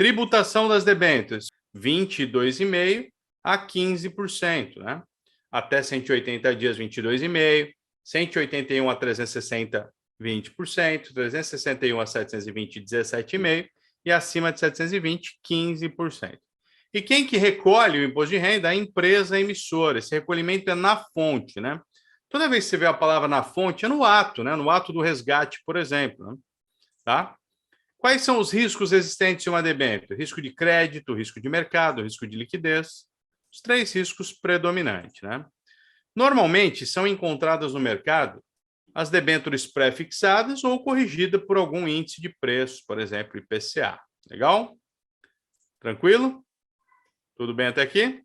Tributação das debêntures, 22,5% a 15%, né? Até 180 dias, 22,5%, 181 a 360, 20%, 361 a 720, 17,5%, e acima de 720, 15%. E quem que recolhe o imposto de renda? A empresa emissora. Esse recolhimento é na fonte, né? Toda vez que você vê a palavra na fonte, é no ato, né? No ato do resgate, por exemplo, né? Tá? Quais são os riscos existentes em uma debênture? Risco de crédito, risco de mercado, risco de liquidez. Os 3 riscos predominantes, né? Normalmente são encontradas no mercado as debêntures pré-fixadas ou corrigidas por algum índice de preço, por exemplo, IPCA. Legal? Tranquilo? Tudo bem até aqui?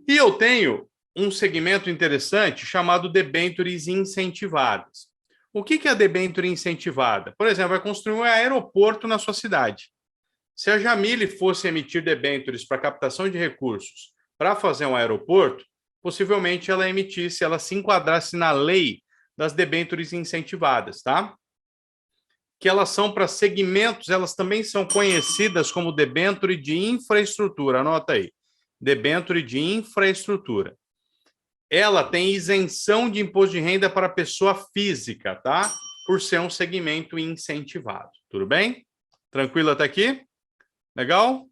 E eu tenho um segmento interessante chamado debêntures incentivadas. O que é a debênture incentivada? Por exemplo, vai construir um aeroporto na sua cidade. Se a Jamile fosse emitir debêntures para captação de recursos para fazer um aeroporto, possivelmente ela emitisse, ela se enquadrasse na lei das debêntures incentivadas, tá? Que elas são para segmentos, elas também são conhecidas como debênture de infraestrutura. Anota aí. Debênture de infraestrutura. Ela tem isenção de imposto de renda para pessoa física, tá? Por ser um segmento incentivado. Tudo bem? Tranquilo até aqui? Legal?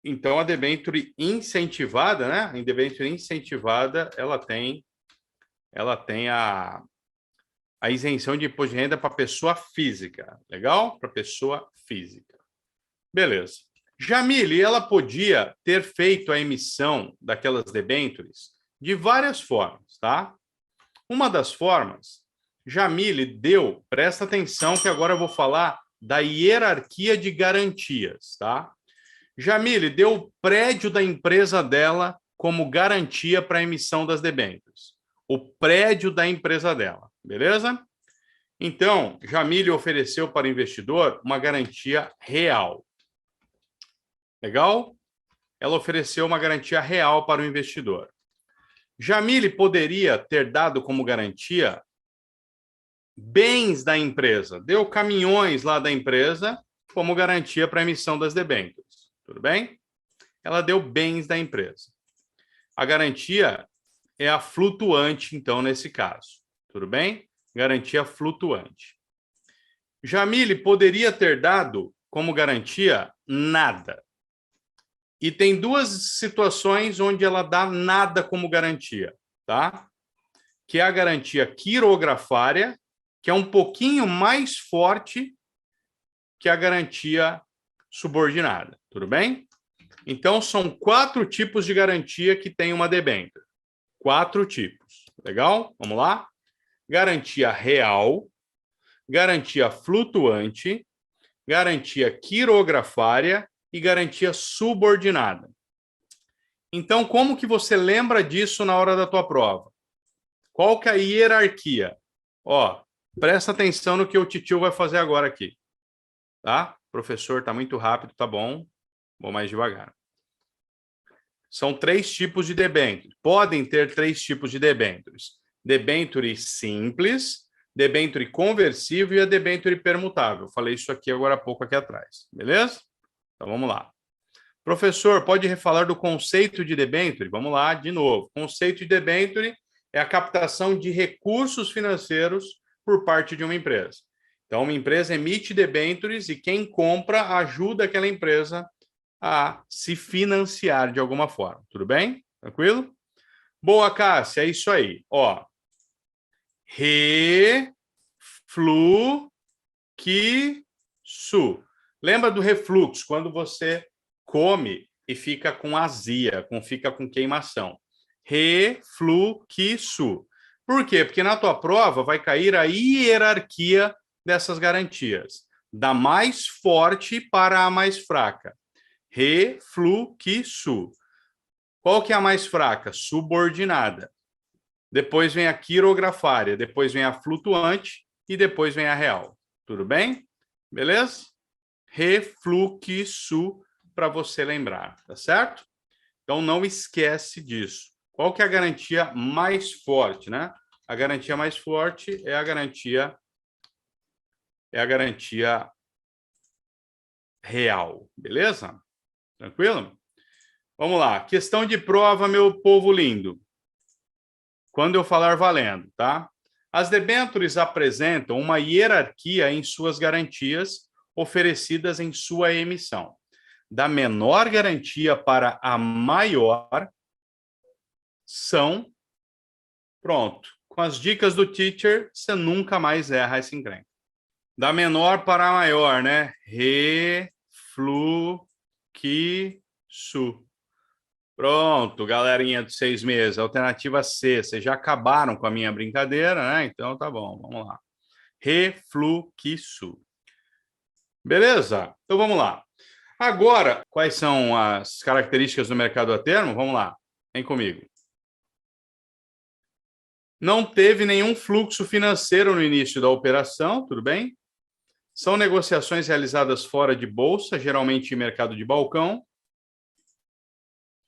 Então, a debênture incentivada, né? A debênture incentivada, ela tem a isenção de imposto de renda para pessoa física. Legal? Para pessoa física. Beleza. Jamile, ela podia ter feito a emissão daquelas debêntures de várias formas, tá? Uma das formas, Jamile deu, presta atenção que agora eu vou falar da hierarquia de garantias, tá? Jamile deu o prédio da empresa dela como garantia para a emissão das debêntures. O prédio da empresa dela, beleza? Então, Jamile ofereceu para o investidor uma garantia real. Legal? Ela ofereceu uma garantia real para o investidor. Jamile poderia ter dado como garantia bens da empresa, deu caminhões lá da empresa como garantia para a emissão das debêntures. Tudo bem? Ela deu bens da empresa. A garantia é a flutuante, então, nesse caso. Tudo bem? Garantia flutuante. Jamile poderia ter dado como garantia nada. E tem 2 situações onde ela dá nada como garantia, tá? Que é a garantia quirografária, que é um pouquinho mais forte que a garantia subordinada, tudo bem? Então, são 4 tipos de garantia que tem uma debênture. 4 tipos, legal? Vamos lá? Garantia real, garantia flutuante, garantia quirografária e garantia subordinada. Então, como que você lembra disso na hora da tua prova? Qual que é a hierarquia? Ó, presta atenção no que o titio vai fazer agora aqui. Tá? Professor, tá muito rápido, tá bom. Vou mais devagar. São 3 tipos de debêntures. Podem ter 3 tipos de debêntures. Debênture simples, debênture conversível e a debênture permutável. Falei isso aqui agora há pouco aqui atrás. Beleza? Então, vamos lá. Professor, pode refalar do conceito de debênture? Vamos lá, de novo. Conceito de debênture é a captação de recursos financeiros por parte de uma empresa. Então, uma empresa emite debêntures e quem compra ajuda aquela empresa a se financiar de alguma forma. Tudo bem? Tranquilo? Boa, Cássia, é isso aí. Ó, refluxo. Lembra do refluxo, quando você come e fica com azia, fica com queimação. Refluxo. Por quê? Porque na tua prova vai cair a hierarquia dessas garantias, da mais forte para a mais fraca. Refluxo. Qual que é a mais fraca? Subordinada. Depois vem a quirografária, depois vem a flutuante e depois vem a real. Tudo bem? Beleza? Refluxo para você lembrar, tá certo? Então não esquece disso. Qual que é a garantia mais forte, né? A garantia mais forte é a garantia real, beleza? Tranquilo? Vamos lá, questão de prova, meu povo lindo. Quando eu falar valendo, tá? As debêntures apresentam uma hierarquia em suas garantias oferecidas em sua emissão. Da menor garantia para a maior são... Pronto. Com as dicas do teacher, você nunca mais erra esse encrenca. Da menor para a maior, né? Refluxo. Pronto, galerinha de 6 meses. Alternativa C. Vocês já acabaram com a minha brincadeira, né? Então tá bom, vamos lá. Refluxo. Beleza? Então vamos lá. Agora, quais são as características do mercado a termo? Vamos lá, vem comigo. Não teve nenhum fluxo financeiro no início da operação, tudo bem? São negociações realizadas fora de bolsa, geralmente em mercado de balcão.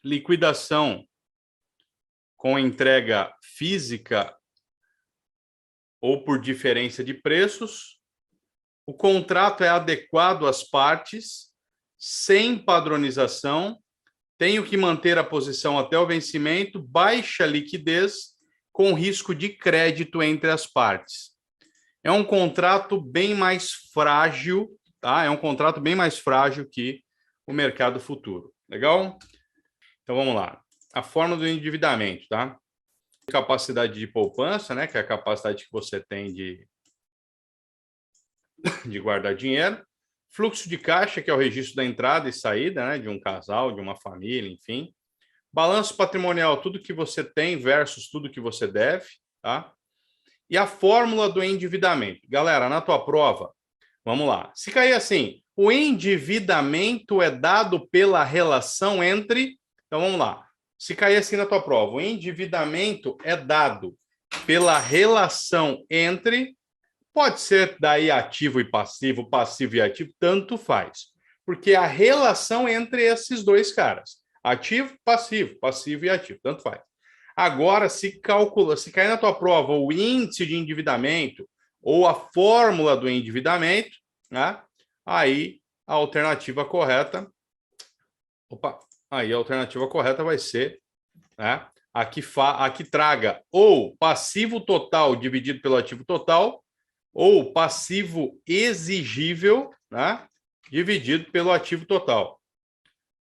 Liquidação com entrega física ou por diferença de preços. O contrato é adequado às partes, sem padronização. Tenho que manter a posição até o vencimento, baixa liquidez, com risco de crédito entre as partes. É um contrato bem mais frágil, tá? É um contrato bem mais frágil que o mercado futuro. Legal? Então vamos lá. A forma do endividamento, tá? Capacidade de poupança, né? Que é a capacidade que você tem de guardar dinheiro. Fluxo de caixa, que é o registro da entrada e saída, né? De um casal, de uma família, enfim. Balanço patrimonial, tudo que você tem versus tudo que você deve, tá? E a fórmula do endividamento. Galera, na tua prova, vamos lá. Se cair assim, o endividamento é dado pela relação entre... Então, vamos lá. Se cair assim na tua prova, o endividamento é dado pela relação entre... Pode ser daí ativo e passivo e ativo, tanto faz. Porque a relação entre esses dois caras. Ativo, passivo e ativo, tanto faz. Agora, se cair na tua prova o índice de endividamento ou a fórmula do endividamento, né? Aí a alternativa correta, aí a alternativa correta vai ser, né? A que traga ou passivo total dividido pelo ativo total ou passivo exigível, né? Dividido pelo ativo total.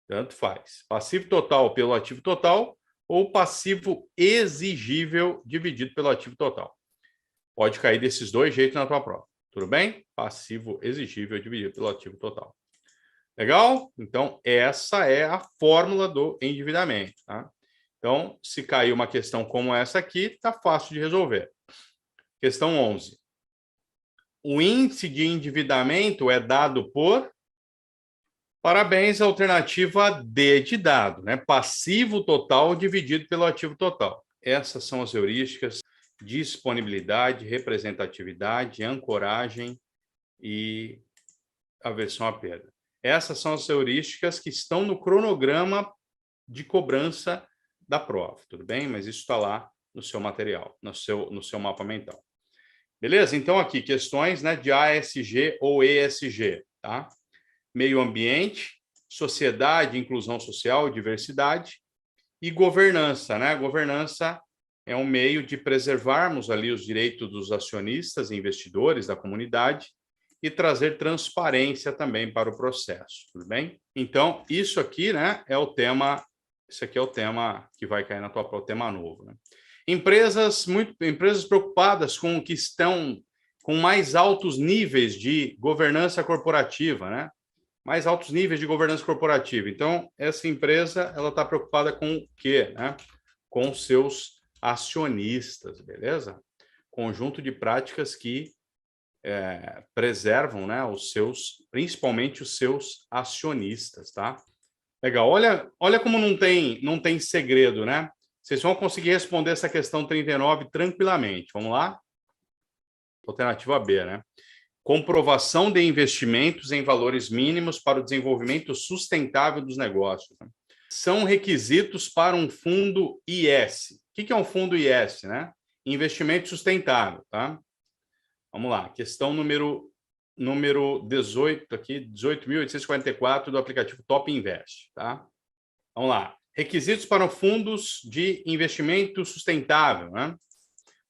Tanto faz. Passivo total pelo ativo total ou passivo exigível dividido pelo ativo total. Pode cair desses dois jeitos na tua prova. Tudo bem? Passivo exigível dividido pelo ativo total. Legal? Então, essa é a fórmula do endividamento. Tá? Então, se cair uma questão como essa aqui, está fácil de resolver. Questão 11. O índice de endividamento é dado por... Parabéns, alternativa D de dado, né? Passivo total dividido pelo ativo total. Essas são as heurísticas: disponibilidade, representatividade, ancoragem e aversão à perda. Essas são as heurísticas que estão no cronograma de cobrança da prova, tudo bem? Mas isso está lá no seu material, no seu mapa mental. Beleza? Então, aqui, questões, né, de ASG ou ESG, tá? Meio ambiente, sociedade, inclusão social, diversidade e governança, né? Governança é um meio de preservarmos ali os direitos dos acionistas e investidores da comunidade e trazer transparência também para o processo, tudo bem? Então, isso aqui, né, é o tema, esse aqui é o tema que vai cair na tua prova, o tema novo, né? Empresas preocupadas com o que estão com mais altos níveis de governança corporativa, né? Mais altos níveis de governança corporativa. Então, essa empresa, ela está preocupada com o quê? Né? Com seus acionistas, beleza? Conjunto de práticas que preservam, né, principalmente os seus acionistas, tá? Legal. Olha como não tem segredo, né? Vocês vão conseguir responder essa questão 39 tranquilamente. Vamos lá? Alternativa B, né? Comprovação de investimentos em valores mínimos para o desenvolvimento sustentável dos negócios. São requisitos para um fundo IS. O que é um fundo IS, né? Investimento sustentável, tá? Vamos lá, questão número número 18 aqui, 18.844 do aplicativo Top Invest, tá? Vamos lá. Requisitos para fundos de investimento sustentável, né?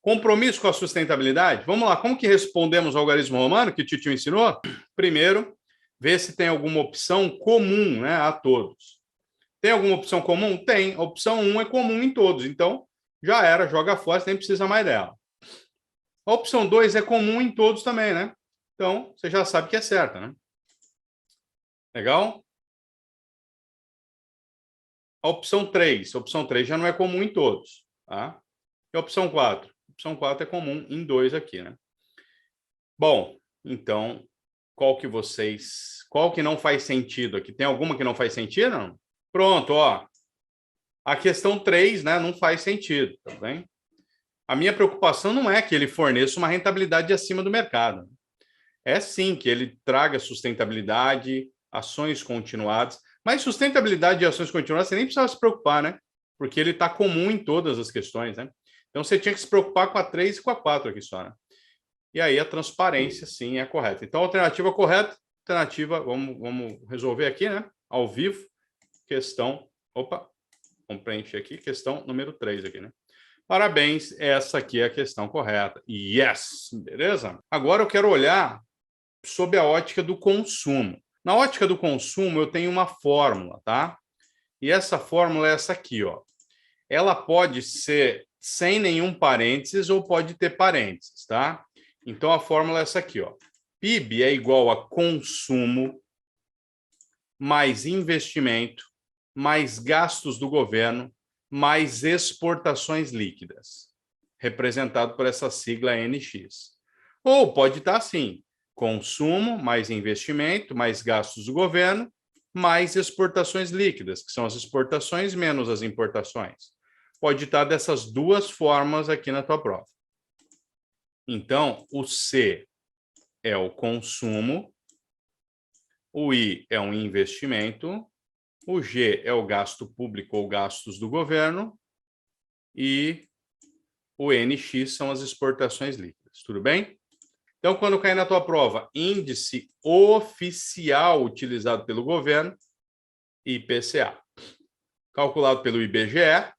Compromisso com a sustentabilidade. Vamos lá, como que respondemos ao algarismo romano que o Titio ensinou? Primeiro, ver se tem alguma opção comum, né, a todos. Tem alguma opção comum? Tem. A opção 1 é comum em todos, então já era, joga fora, você nem precisa mais dela. A opção 2 é comum em todos também, né? Então, você já sabe que é certa, né? Legal? A opção 3 já não é comum em todos, tá? E a opção 4? A opção 4 é comum em 2 aqui, né? Bom, então, qual que não faz sentido aqui? Tem alguma que não faz sentido? Não? Pronto, ó. A questão 3, né, não faz sentido, tá bem? A minha preocupação não é que ele forneça uma rentabilidade acima do mercado. É sim que ele traga sustentabilidade, ações continuadas, mas sustentabilidade e ações continuadas você nem precisava se preocupar, né? Porque ele está comum em todas as questões, né? Então você tinha que se preocupar com a 3 e com a 4 aqui só, né? E aí a transparência, sim, é correta. Então, a alternativa correta, vamos resolver aqui, né? Ao vivo, questão, vamos preencher aqui, questão número 3 aqui, né? Parabéns, essa aqui é a questão correta. Yes, beleza? Agora eu quero olhar sob a ótica do consumo. Na ótica do consumo, eu tenho uma fórmula, tá? E essa fórmula é essa aqui, ó. Ela pode ser sem nenhum parênteses ou pode ter parênteses, tá? Então, a fórmula é essa aqui, ó. PIB é igual a consumo mais investimento mais gastos do governo mais exportações líquidas, representado por essa sigla NX. Ou pode estar assim, consumo mais investimento mais gastos do governo mais exportações líquidas, que são as exportações menos as importações. Pode estar dessas duas formas aqui na tua prova. Então, o C é o consumo, o I é um investimento, o G é o gasto público ou gastos do governo e o NX são as exportações líquidas. Tudo bem? Então, quando cair na tua prova, índice oficial utilizado pelo governo, IPCA, calculado pelo IBGE,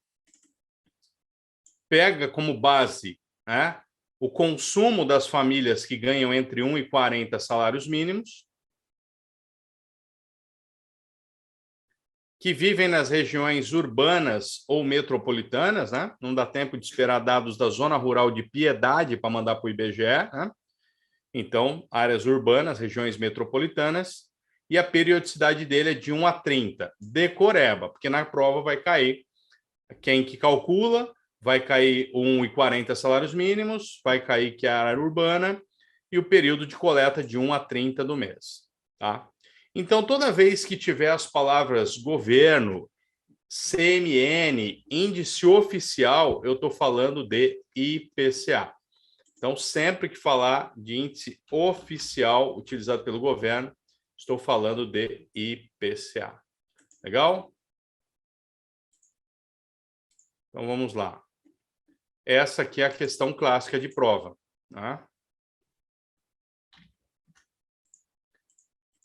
pega como base, né, o consumo das famílias que ganham entre 1 e 40 salários mínimos, que vivem nas regiões urbanas ou metropolitanas, né? Não dá tempo de esperar dados da zona rural de Piedade para mandar para o IBGE, né? Então, áreas urbanas, regiões metropolitanas, e a periodicidade dele é de 1 a 30. Decoreba, porque na prova vai cair quem que calcula, vai cair 1 e 40 salários mínimos, vai cair que é a área urbana, e o período de coleta de 1 a 30 do mês, tá? Então, toda vez que tiver as palavras governo, CMN, índice oficial, eu estou falando de IPCA. Então, sempre que falar de índice oficial utilizado pelo governo, estou falando de IPCA. Legal? Então, vamos lá. Essa aqui é a questão clássica de prova, tá?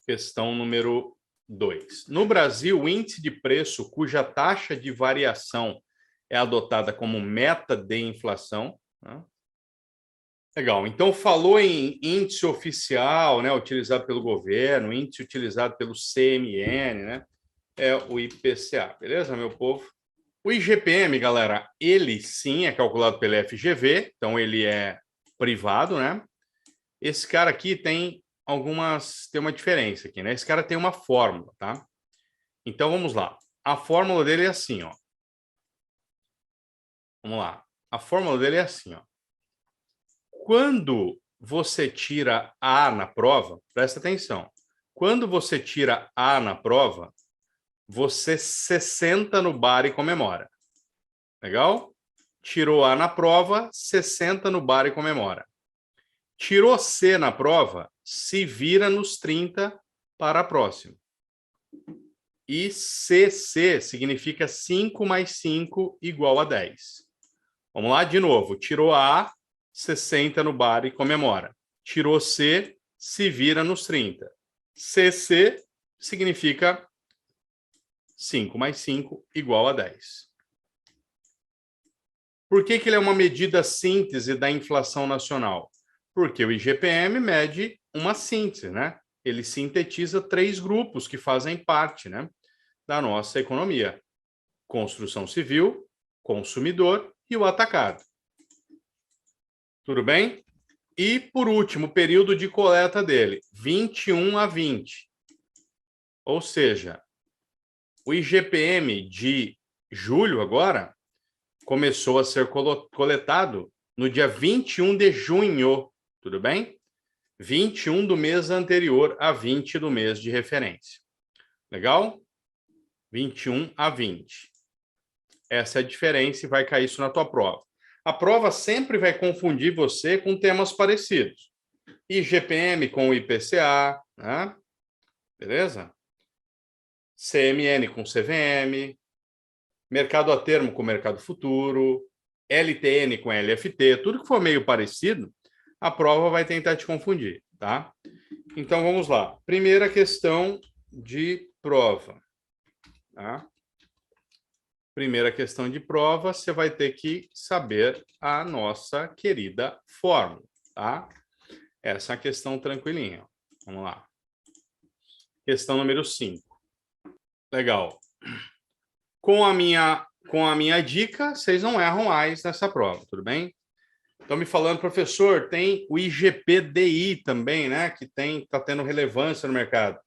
Questão número 2. No Brasil, o índice de preço cuja taxa de variação é adotada como meta de inflação. Né? Legal. Então, falou em índice oficial, né, utilizado pelo governo, índice utilizado pelo CMN, né? É o IPCA. Beleza, meu povo? O IGPM, galera, ele sim é calculado pela FGV, então ele é privado, né? Esse cara aqui tem uma diferença aqui, né? Esse cara tem uma fórmula, tá? Então, vamos lá. A fórmula dele é assim, ó. Vamos lá. A fórmula dele é assim, ó. Quando você tira A na prova, presta atenção. Quando você tira A na prova, você se senta no bar e comemora. Legal? Tirou A na prova, se senta no bar e comemora. Tirou C na prova, se vira nos 30 para a próxima. E CC significa 5 mais 5 igual a 10. Vamos lá de novo. Tirou A, se senta no bar e comemora. Tirou C, se vira nos 30. CC significa 5 mais 5 igual a 10. Por que ele é uma medida síntese da inflação nacional? Porque o IGPM mede uma síntese, né? Ele sintetiza 3 grupos que fazem parte, né, da nossa economia: construção civil, consumidor e o atacado. Tudo bem? E, por último, o período de coleta dele, 21 a 20. Ou seja, o IGPM de julho agora começou a ser coletado no dia 21 de junho, tudo bem? 21 do mês anterior a 20 do mês de referência. Legal? 21 a 20. Essa é a diferença e vai cair isso na tua prova. A prova sempre vai confundir você com temas parecidos. IGPM com o IPCA, né? Beleza? CMN com CVM, mercado a termo com mercado futuro, LTN com LFT, tudo que for meio parecido, a prova vai tentar te confundir, tá? Então, vamos lá. Primeira questão de prova, tá? Primeira questão de prova, você vai ter que saber a nossa querida fórmula, tá? Essa é a questão tranquilinha. Vamos lá. Questão número 5. Legal. Com a minha dica, vocês não erram mais nessa prova, tudo bem? Estão me falando, professor, tem o IGPDI também, né? Que está tendo relevância no mercado.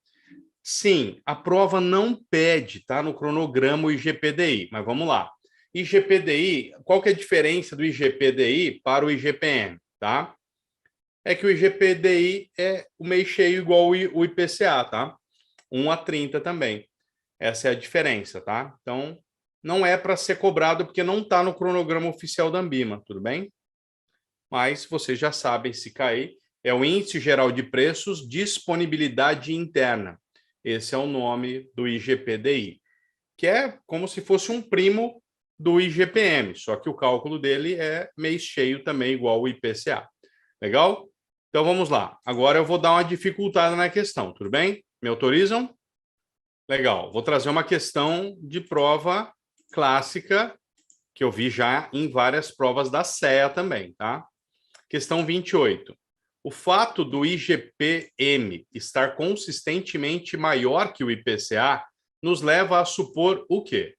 Sim, a prova não pede, tá? No cronograma o IGPDI, mas vamos lá. IGPDI, qual que é a diferença do IGPDI para o IGPM, tá? É que o IGPDI é o mês cheio igual o IPCA, tá? 1 a 30 também. Essa é a diferença, tá? Então, não é para ser cobrado porque não está no cronograma oficial da Anbima, tudo bem? Mas vocês já sabem, se cair, é o Índice Geral de Preços, Disponibilidade Interna. Esse é o nome do IGPDI, que é como se fosse um primo do IGPM, só que o cálculo dele é mês cheio também, igual o IPCA. Legal? Então, vamos lá. Agora eu vou dar uma dificultada na questão, tudo bem? Me autorizam? Legal. Vou trazer uma questão de prova clássica, que eu vi já em várias provas da CEA também, tá? Questão 28. O fato do IGPM estar consistentemente maior que o IPCA nos leva a supor o quê?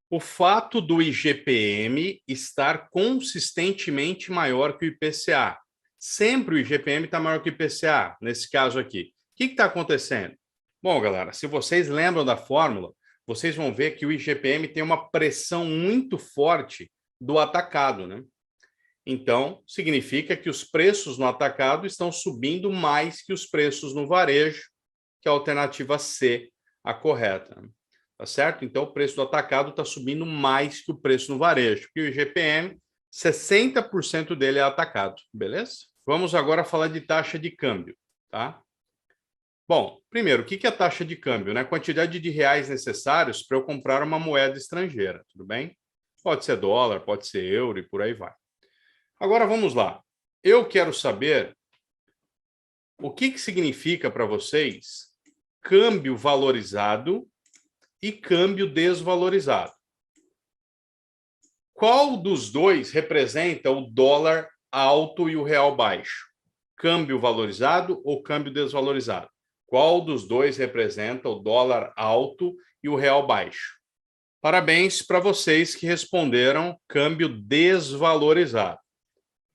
O fato do IGPM estar consistentemente maior que o IPCA. Sempre o IGPM está maior que o IPCA, nesse caso aqui. O que está acontecendo? Bom, galera, se vocês lembram da fórmula, vocês vão ver que o IGPM tem uma pressão muito forte do atacado, né? Então, significa que os preços no atacado estão subindo mais que os preços no varejo, que é a alternativa C, a correta. Tá certo? Então, o preço do atacado está subindo mais que o preço no varejo, porque o IGPM, 60% dele é atacado, beleza? Vamos agora falar de taxa de câmbio, tá? Bom, primeiro, o que é a taxa de câmbio? Né? A quantidade de reais necessários para eu comprar uma moeda estrangeira, tudo bem? Pode ser dólar, pode ser euro e por aí vai. Agora vamos lá. Eu quero saber o que significa para vocês câmbio valorizado e câmbio desvalorizado. Qual dos dois representa o dólar alto e o real baixo? Câmbio valorizado ou câmbio desvalorizado? Qual dos dois representa o dólar alto e o real baixo? Parabéns para vocês que responderam câmbio desvalorizado.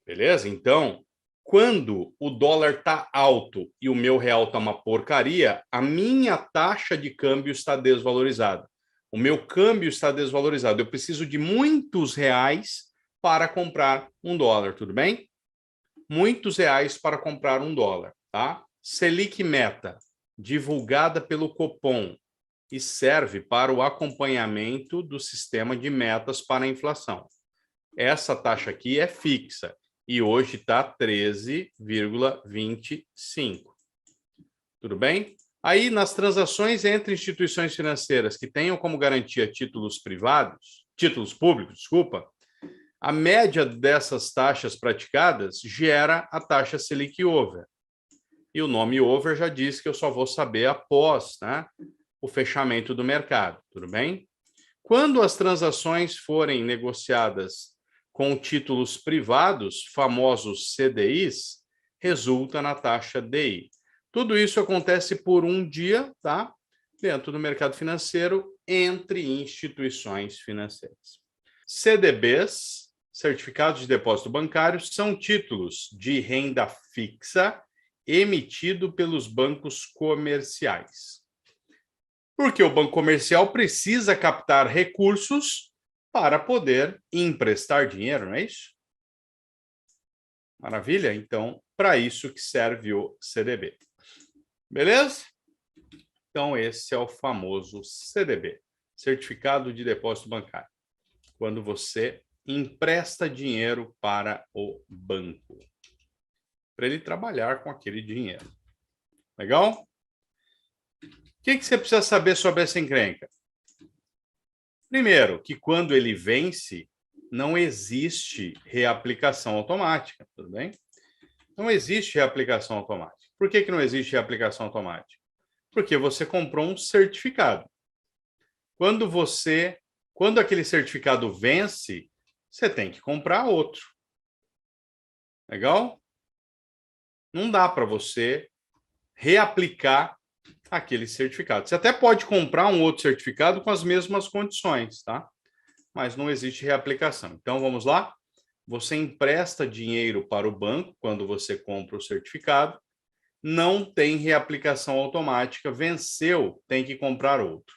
Beleza? Então, quando o dólar está alto e o meu real está uma porcaria, a minha taxa de câmbio está desvalorizada. O meu câmbio está desvalorizado. Eu preciso de muitos reais para comprar um dólar, tudo bem? Muitos reais para comprar um dólar, tá? Selic Meta, divulgada pelo Copom, e serve para o acompanhamento do sistema de metas para a inflação. Essa taxa aqui é fixa e hoje está 13,25. Tudo bem? Aí, nas transações entre instituições financeiras que tenham como garantia títulos públicos, desculpa, a média dessas taxas praticadas gera a taxa Selic Over. E o nome over já diz que eu só vou saber após, né, o fechamento do mercado, tudo bem? Quando as transações forem negociadas com títulos privados, famosos CDIs, resulta na taxa DI. Tudo isso acontece por um dia, tá? Dentro do mercado financeiro, entre instituições financeiras. CDBs, certificados de depósito bancário, são títulos de renda fixa emitido pelos bancos comerciais. Porque o banco comercial precisa captar recursos para poder emprestar dinheiro, não é isso? Maravilha? Então, para isso que serve o CDB. Beleza? Então, esse é o famoso CDB, Certificado de Depósito Bancário. Quando você empresta dinheiro para o banco, para ele trabalhar com aquele dinheiro. Legal? O que você precisa saber sobre essa encrenca? Primeiro, que quando ele vence, não existe reaplicação automática, tudo bem? Não existe reaplicação automática. Por que não existe reaplicação automática? Porque você comprou um certificado. Quando aquele certificado vence, você tem que comprar outro. Legal? Não dá para você reaplicar aquele certificado. Você até pode comprar um outro certificado com as mesmas condições, tá? Mas não existe reaplicação. Então, vamos lá? Você empresta dinheiro para o banco quando você compra o certificado, não tem reaplicação automática, venceu, tem que comprar outro.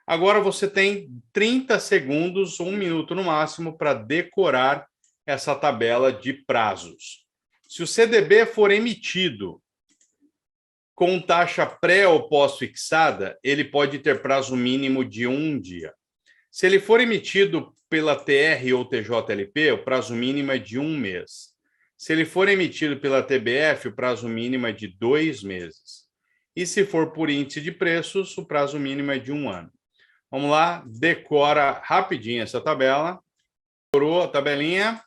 Agora você tem 30 segundos, 1 minuto no máximo, para decorar essa tabela de prazos. Se o CDB for emitido com taxa pré ou pós-fixada, ele pode ter prazo mínimo de 1 dia. Se ele for emitido pela TR ou TJLP, o prazo mínimo é de 1 mês. Se ele for emitido pela TBF, o prazo mínimo é de 2 meses. E se for por índice de preços, o prazo mínimo é de 1 ano. Vamos lá, decora rapidinho essa tabela. Decorou a tabelinha?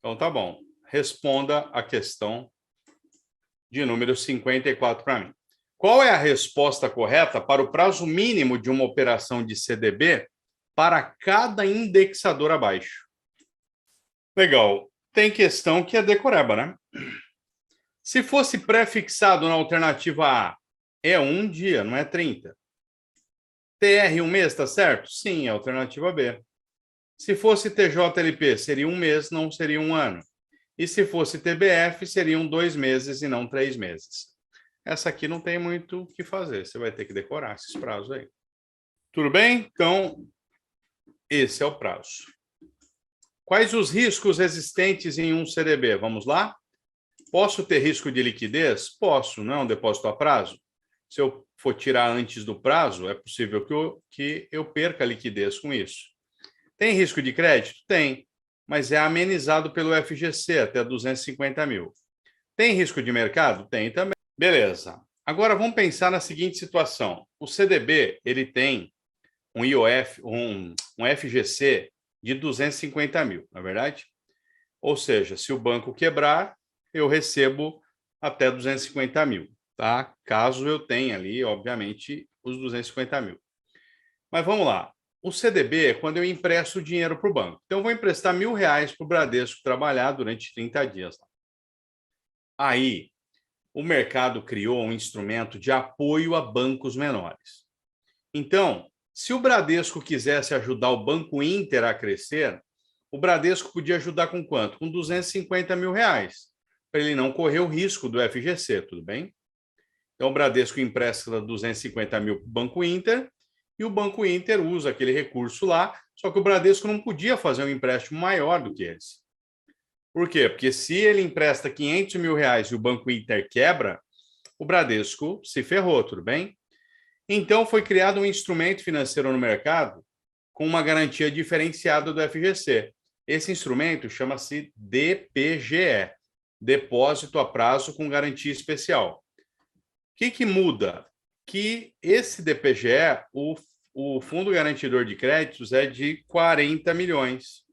Então tá bom. Responda a questão de número 54 para mim. Qual é a resposta correta para o prazo mínimo de uma operação de CDB para cada indexador abaixo? Legal. Tem questão que é decoreba, né? Se fosse pré-fixado na alternativa A, é 1 dia, não é 30. TR 1 mês, tá certo? Sim, é a alternativa B. Se fosse TJLP, seria 1 mês, não seria 1 ano. E se fosse TBF, seriam 2 meses e não 3 meses. Essa aqui não tem muito o que fazer, você vai ter que decorar esses prazos aí. Tudo bem? Então, esse é o prazo. Quais os riscos existentes em um CDB? Vamos lá? Posso ter risco de liquidez? Posso, não é um depósito a prazo? Se eu for tirar antes do prazo, é possível que eu perca a liquidez com isso. Tem risco de crédito? Tem, mas é amenizado pelo FGC até 250 mil. Tem risco de mercado? Tem também. Beleza. Agora vamos pensar na seguinte situação. O CDB ele tem um FGC de 250 mil, não é verdade? Ou seja, se o banco quebrar, eu recebo até 250 mil, tá? Caso eu tenha ali, obviamente, os 250 mil. Mas vamos lá. O CDB é quando eu empresto dinheiro para o banco. Então, eu vou emprestar R$1.000 para o Bradesco trabalhar durante 30 dias. Aí, o mercado criou um instrumento de apoio a bancos menores. Então, se o Bradesco quisesse ajudar o Banco Inter a crescer, o Bradesco podia ajudar com quanto? Com R$250 mil, para ele não correr o risco do FGC, tudo bem? Então, o Bradesco empresta 250 mil para o Banco Inter e o Banco Inter usa aquele recurso lá, só que o Bradesco não podia fazer um empréstimo maior do que esse. Por quê? Porque se ele empresta R$500 mil e o Banco Inter quebra, o Bradesco se ferrou, tudo bem? Então, foi criado um instrumento financeiro no mercado com uma garantia diferenciada do FGC. Esse instrumento chama-se DPGE, Depósito a Prazo com Garantia Especial. O que muda? Que esse DPGE, o Fundo Garantidor de Créditos, é de 40 milhões.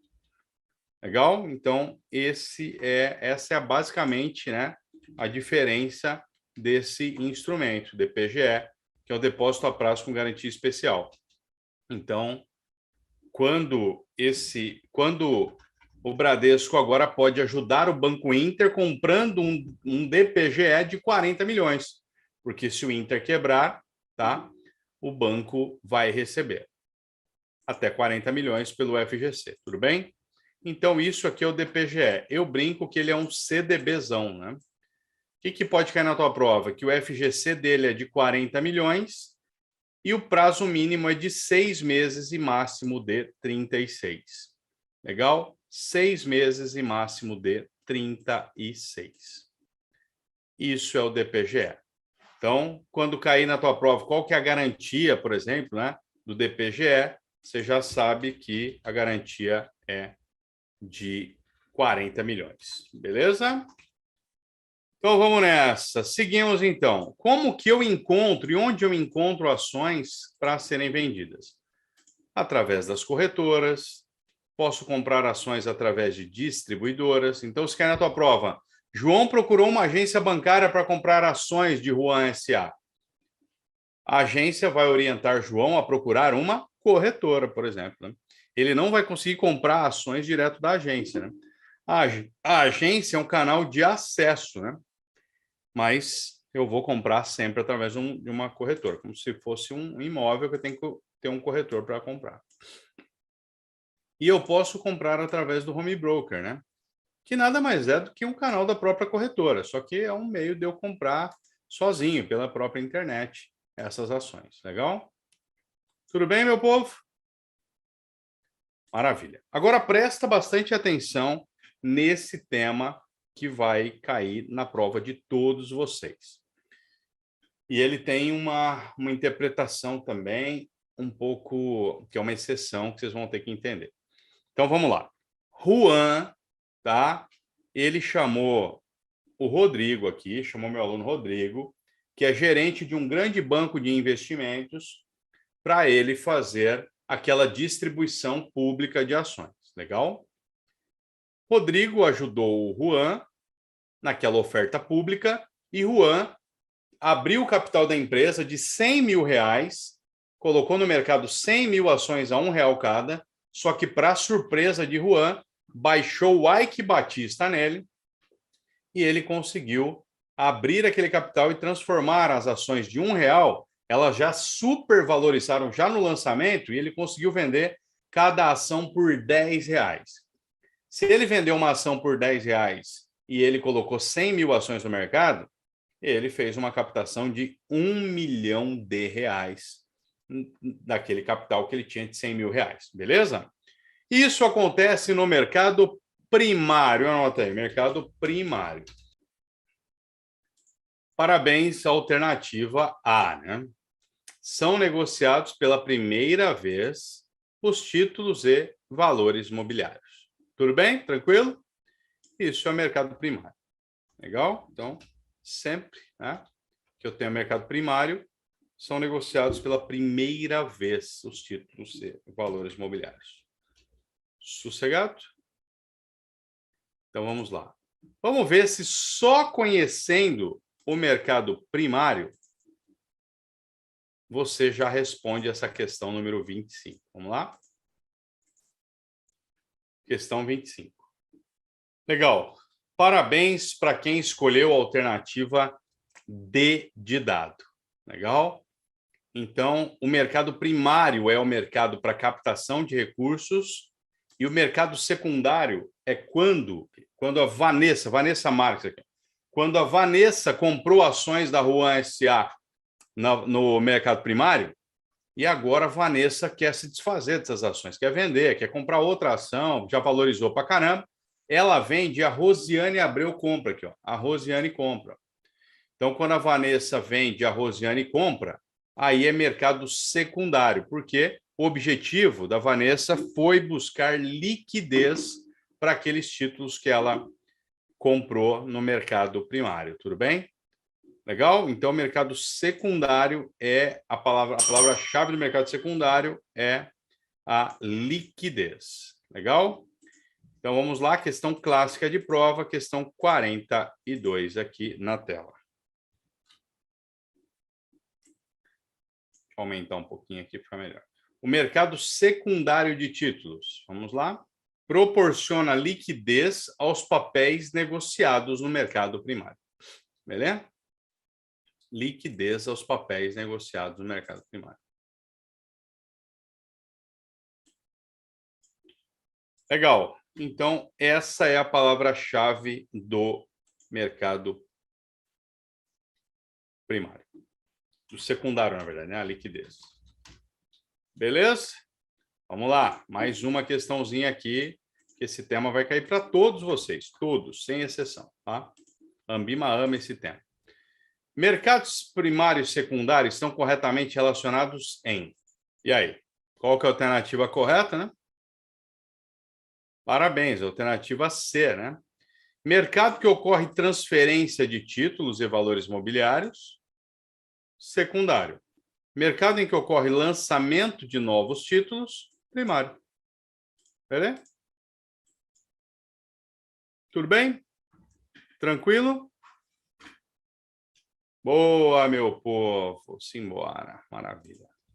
Legal? Então, essa é basicamente, né, a diferença desse instrumento, DPGE, que é o depósito a prazo com garantia especial. Então, quando o Bradesco agora pode ajudar o Banco Inter comprando um DPGE de 40 milhões, porque se o Inter quebrar, tá, o banco vai receber até 40 milhões pelo FGC, tudo bem? Então, isso aqui é o DPGE. Eu brinco que ele é um CDBzão, né? O que pode cair na tua prova? Que o FGC dele é de 40 milhões e o prazo mínimo é de 6 meses e máximo de 36. Legal? 6 meses e máximo de 36. Isso é o DPGE. Então, quando cair na tua prova, qual que é a garantia, por exemplo, né, do DPGE, você já sabe que a garantia é de 40 milhões. Beleza? Então, vamos nessa. Seguimos, então. Como que eu encontro e onde eu encontro ações para serem vendidas? Através das corretoras. Posso comprar ações através de distribuidoras. Então, se cair na tua prova, João procurou uma agência bancária para comprar ações de Juan S.A. A agência vai orientar João a procurar uma corretora, por exemplo. Né? Ele não vai conseguir comprar ações direto da agência. Né? A agência é um canal de acesso, né? Mas eu vou comprar sempre através de uma corretora, como se fosse um imóvel que eu tenho que ter um corretor para comprar. E eu posso comprar através do home broker, né? Que nada mais é do que um canal da própria corretora, só que é um meio de eu comprar sozinho, pela própria internet, essas ações. Legal? Tudo bem, meu povo? Maravilha. Agora presta bastante atenção nesse tema que vai cair na prova de todos vocês. E ele tem uma interpretação também um pouco, que é uma exceção que vocês vão ter que entender. Então, vamos lá. Juan, tá? Ele chamou o Rodrigo aqui, chamou meu aluno Rodrigo, que é gerente de um grande banco de investimentos, para ele fazer aquela distribuição pública de ações. Legal? Rodrigo ajudou o Juan naquela oferta pública e Juan abriu o capital da empresa de 100 mil reais, colocou no mercado 100 mil ações a R$1 cada, só que, para surpresa de Juan, baixou o Ike Batista nele e ele conseguiu abrir aquele capital e transformar as ações de R$1, elas já supervalorizaram já no lançamento e ele conseguiu vender cada ação por R$10. Se ele vendeu uma ação por R$10 e ele colocou 100 mil ações no mercado, ele fez uma captação de R$1 milhão daquele capital que ele tinha de 100 mil reais, beleza? Isso acontece no mercado primário, anota aí, mercado primário. Parabéns, alternativa A, né? São negociados pela primeira vez os títulos e valores mobiliários. Tudo bem? Tranquilo? Isso é o mercado primário. Legal? Então, sempre, né, que eu tenho mercado primário, são negociados pela primeira vez os títulos e valores mobiliários. Sossegado? Então, vamos lá. Vamos ver se só conhecendo o mercado primário você já responde essa questão número 25. Vamos lá? Questão 25. Legal. Parabéns para quem escolheu a alternativa D de dado. Legal? Então, o mercado primário é o mercado para captação de recursos e o mercado secundário é quando a Vanessa Marques aqui, quando a Vanessa comprou ações da Juan S.A. no mercado primário e agora a Vanessa quer se desfazer dessas ações, quer vender, quer comprar outra ação, já valorizou para caramba, ela vende, a Rosiane Abreu compra aqui, ó. A Rosiane compra. Então, quando a Vanessa vende, a Rosiane compra, aí é mercado secundário, porque o objetivo da Vanessa foi buscar liquidez para aqueles títulos que ela comprou no mercado primário. Tudo bem? Legal? Então, mercado secundário é a palavra-chave do mercado secundário é a liquidez. Legal? Então, vamos lá, questão clássica de prova, questão 42 aqui na tela. Deixa eu aumentar um pouquinho aqui para ficar melhor. O mercado secundário de títulos, vamos lá, proporciona liquidez aos papéis negociados no mercado primário. Beleza? Liquidez aos papéis negociados no mercado primário. Legal. Então, essa é a palavra-chave do mercado primário. Do secundário, na verdade, né? A liquidez. Beleza? Vamos lá. Mais uma questãozinha aqui, que esse tema vai cair para todos vocês. Todos, sem exceção. Tá? Ambima ama esse tema. Mercados primários e secundários estão corretamente relacionados em... E aí? Qual que é a alternativa correta, né? Parabéns, alternativa C, né? Mercado que ocorre transferência de títulos e valores mobiliários, secundário. Mercado em que ocorre lançamento de novos títulos, primário. Beleza? Tudo bem? Tranquilo? Boa, meu povo. Simbora. Maravilha.